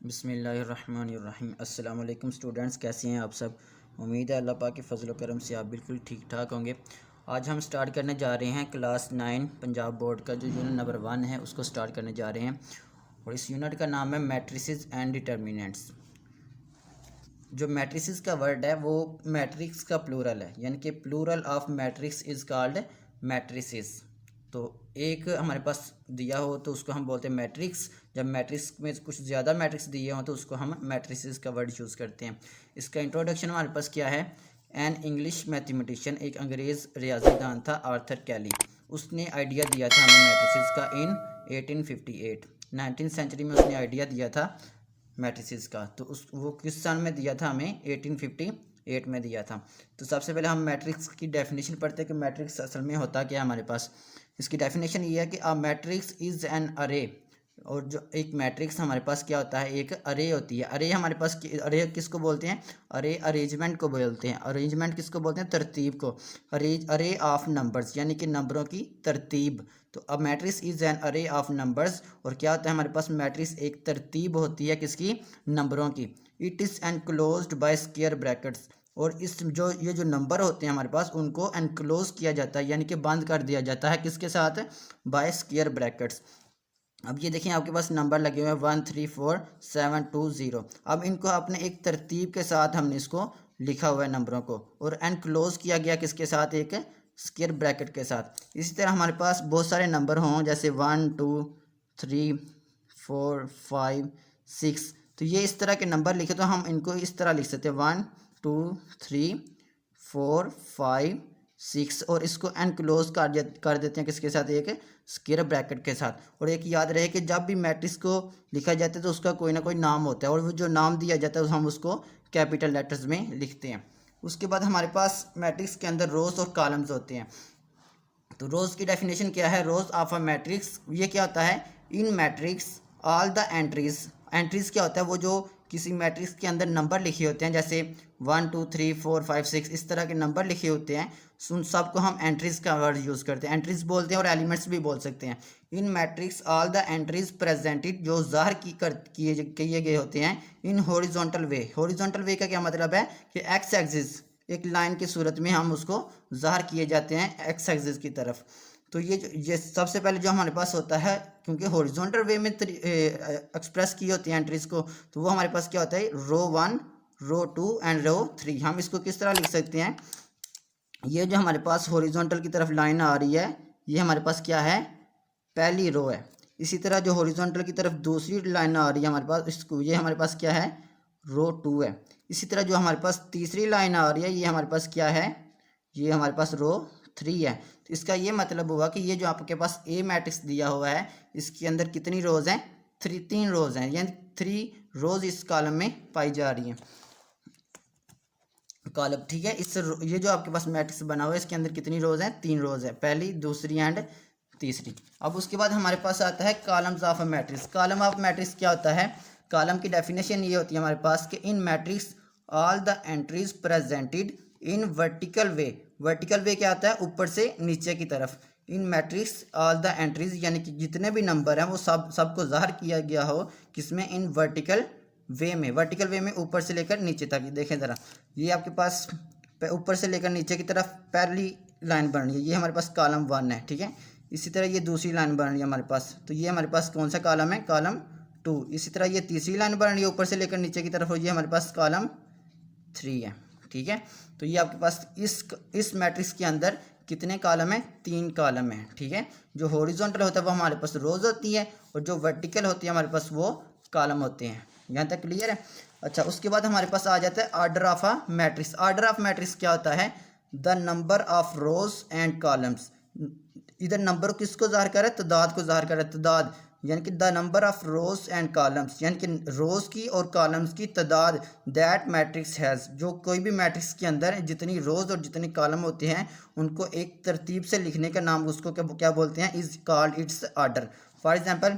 बिस्मिल्लाहिर्रहमानिर्रहीम। अस्सलाम वालेकुम स्टूडेंट्स, कैसे हैं आप सब। उम्मीद है अल्लाह पाक के फजल करम से आप बिल्कुल ठीक ठाक होंगे। आज हम स्टार्ट करने जा रहे हैं क्लास 9 पंजाब बोर्ड का जो यूनिट नंबर 1 है उसको स्टार्ट करने जा रहे हैं और इस यूनिट का नाम है मैट्रिसेस एंड डिटर्मिनेंट्स। जो मैट्रिसेस का वर्ड है वो मैट्रिक्स का प्लूरल है, यानी कि plural of matrix is called matrices. तो एक हमारे पास दिया हो तो उसको हम बोलते हैं मैट्रिक्स। जब मैट्रिक्स में कुछ ज़्यादा मैट्रिक्स दिए हों तो उसको हम मैट्रिसेस का वर्ड यूज़ करते हैं। इसका इंट्रोडक्शन हमारे पास क्या है। एन इंग्लिश मैथमेटिशियन, एक अंग्रेज़ रियाजीदान था, आर्थर कैली। उसने आइडिया दिया था हमें मैट्रिसेस का इन 1858। 19th सेंचुरी में उसने आइडिया दिया था मैट्रिसेस का। तो वो किस साल में दिया था हमें, 1858 में दिया था। तो सबसे पहले हम मैट्रिक्स की डेफिनेशन पढ़ते हैं कि मैट्रिक्स असल में होता क्या है हमारे पास। इसकी डेफिनेशन ये है कि अ मैट्रिक्स इज़ एन अरे। और जो एक मैट्रिक्स हमारे पास क्या होता है, एक अरे होती है। अरे हमारे पास अरे किसको बोलते हैं, अरे अरेंजमेंट को बोलते हैं। अरेंजमेंट किसको बोलते हैं, तरतीब को। अरे ऑफ नंबर्स यानी कि नंबरों की तरतीब। तो अब मैट्रिक्स इज एन अरे ऑफ नंबर्स। और क्या होता है हमारे पास, मैट्रिक्स एक तरतीब होती है किसकी, नंबरों की। It is enclosed bye square brackets. और इस ये जो नंबर होते हैं हमारे पास उनको एनक्लोज किया जाता है, यानी कि बंद कर दिया जाता है किसके साथ, बाय स्क्वायर ब्रैकेट्स। अब ये देखें आपके पास नंबर लगे हुए हैं 1 3 4 7 2 0। अब इनको आपने एक तरतीब के साथ हमने इसको लिखा हुआ है नंबरों को, और एनक्लोज किया गया किसके साथ, एक स्क्वायर ब्रैकेट के साथ। इसी तरह हमारे पास बहुत सारे नंबर हों जैसे 1 2 3 4 5 6। तो ये इस तरह के नंबर लिखे तो हम इनको इस तरह लिख सकते हैं 1 2 3 4 5 6, और इसको एनक्लोज कर देते हैं किसके साथ, एक स्क्वायर ब्रैकेट के साथ। और एक याद रहे कि जब भी मैट्रिक्स को लिखा जाता है तो उसका कोई ना कोई नाम होता है, और वो जो नाम दिया जाता है हम उसको कैपिटल लेटर्स में लिखते हैं। उसके बाद हमारे पास मैट्रिक्स के अंदर रोज और कॉलम्स होते हैं। तो रोज की डेफिनेशन क्या है, रोज ऑफ अ मैट्रिक्स ये क्या होता है, in matrix all the entries. Entries क्या होता है, वो जो किसी मैट्रिक्स के अंदर नंबर लिखे होते हैं, जैसे 1 2 3 4 5 6 इस तरह के नंबर लिखे होते हैं, उन सबको हम एंट्रीज का वर्ड यूज़ करते हैं। एंट्रीज बोलते हैं और एलिमेंट्स भी बोल सकते हैं। In matrix all the entries presented, जो ज़ाहिर किए गए होते हैं इन हॉरिजॉन्टल वे। हॉरिजॉन्टल वे का क्या मतलब है कि एक्स एक्सिस, एक लाइन की सूरत में हम उसको ज़ाहिर किए जाते हैं एक्स एक्सिस की तरफ। तो ये सबसे पहले जो हमारे पास होता है, क्योंकि हॉरिजॉन्टल वे में एक्सप्रेस की होती है एंट्रीज को, तो वो हमारे पास क्या होता है, रो 1 रो 2 एंड रो 3। हम इसको किस तरह लिख सकते हैं, ये जो हमारे पास हॉरिजॉन्टल की तरफ लाइन आ रही है ये हमारे पास क्या है, पहली रो है। इसी तरह जो हॉरिजॉन्टल की तरफ दूसरी लाइन आ रही है हमारे पास, इसको ये हमारे पास क्या है, रो 2 है। इसी तरह जो हमारे पास तीसरी लाइन आ रही है ये हमारे पास क्या है, ये हमारे पास रो 3 है। तो इसका ये मतलब हुआ कि ये जो आपके पास ए मैट्रिक्स दिया हुआ है इसके अंदर कितनी रोज हैं, 3 रोज हैं, यानी 3 रोज इस कॉलम में पाई जा रही हैं। कॉलम ठीक है, इस ये जो आपके पास मैट्रिक्स बना हुआ है इसके अंदर कितनी रोज हैं, 3 रोज है, पहली दूसरी एंड तीसरी। अब उसके बाद हमारे पास आता है columns of a matrix. Column of matrix क्या होता है, कॉलम की डेफिनेशन ये होती है हमारे पास कि in matrix all the entries presented in vertical way. Vertical way क्या होता है, ऊपर से नीचे की तरफ। In matrix all the entries यानी कि जितने भी नंबर हैं वो सबको ज़ाहिर किया गया हो किसमें, इन वर्टिकल वे में। वर्टिकल वे में ऊपर से लेकर नीचे तक। देखें ज़रा, ये आपके पास ऊपर से लेकर नीचे की तरफ पहली लाइन बन रही है, ये हमारे पास कॉलम 1 है, ठीक है। इसी तरह ये दूसरी लाइन बन रही है हमारे पास, तो ये हमारे पास कौन सा कॉलम है, कॉलम 2। इसी तरह ये तीसरी लाइन बन रही है ऊपर से लेकर नीचे की तरफ, और ये हमारे पास कॉलम 3 है, ठीक है। तो ये आपके पास इस मैट्रिक्स के अंदर कितने कॉलम है, 3 कॉलम है, ठीक है। जो हॉरिजॉन्टल होता है वो हमारे पास रोज होती है, और जो वर्टिकल होती है हमारे पास वो कॉलम होते हैं। यहाँ तक क्लियर है। अच्छा, उसके बाद हमारे पास आ जाता है order of a matrix. Order of matrix क्या होता है, the number of rose and columns. इधर नंबर किसको ज़ाहिर करे, तादाद को ज़ाहिर करे, तादाद यानी कि the number of rose and columns, यानी कि रोज की और कॉलम्स की तादाद दैट मैट्रिक्स हैज़। जो कोई भी मैट्रिक्स के अंदर जितनी रोज और जितने कॉलम होते हैं उनको एक तरतीब से लिखने का नाम उसको क्या बोलते हैं, is called its order. For example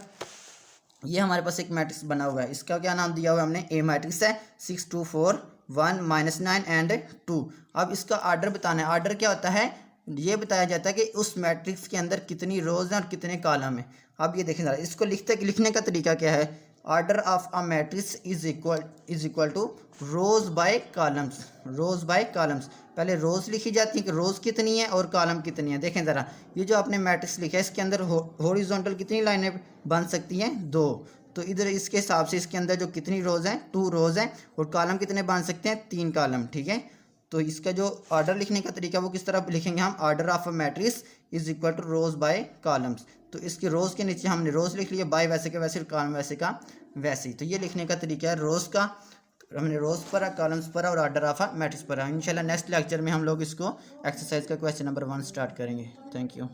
ये हमारे पास एक मैट्रिक्स बना हुआ है, इसका क्या नाम दिया हुआ है हमने, ए मैट्रिक्स है, 6 2 4 1 -9 एंड 2। अब इसका आर्डर बताना है। आर्डर क्या होता है, ये बताया जाता है कि उस मैट्रिक्स के अंदर कितनी रोज हैं और कितने कॉलम हैं। अब ये देखें ज़रा, इसको लिखने का तरीका क्या है। Order of a matrix is equal to rows by columns. Rows by columns, पहले रोज लिखी जाती है कि रोज कितनी है और कॉलम कितनी है। देखें ज़रा, ये जो आपने मैट्रिक्स लिखा है इसके अंदर हॉरिजॉन्टल कितनी लाइनें बन सकती हैं, 2। तो इधर इसके हिसाब से इसके अंदर जो कितनी रोज हैं, 2 रोज हैं, और कॉलम कितने बन सकते हैं, 3 कॉलम। ठीक है, तो इसका जो ऑर्डर लिखने का तरीका वो किस तरह लिखेंगे हम, order of a matrix is equal to rows by columns. तो इसके रोज के नीचे हमने रोज लिख लिया, बाय वैसे का वैसे, कॉलम वैसे का वैसे ही। तो ये लिखने का तरीका है रोज का, हमने रोज पर, कॉलम्स पर और ऑर्डर ऑफ अ मैट्रिक्स पर। इंशाल्लाह नेक्स्ट लेक्चर में हम लोग इसको एक्सरसाइज का क्वेश्चन नंबर 1 स्टार्ट करेंगे। Thank you.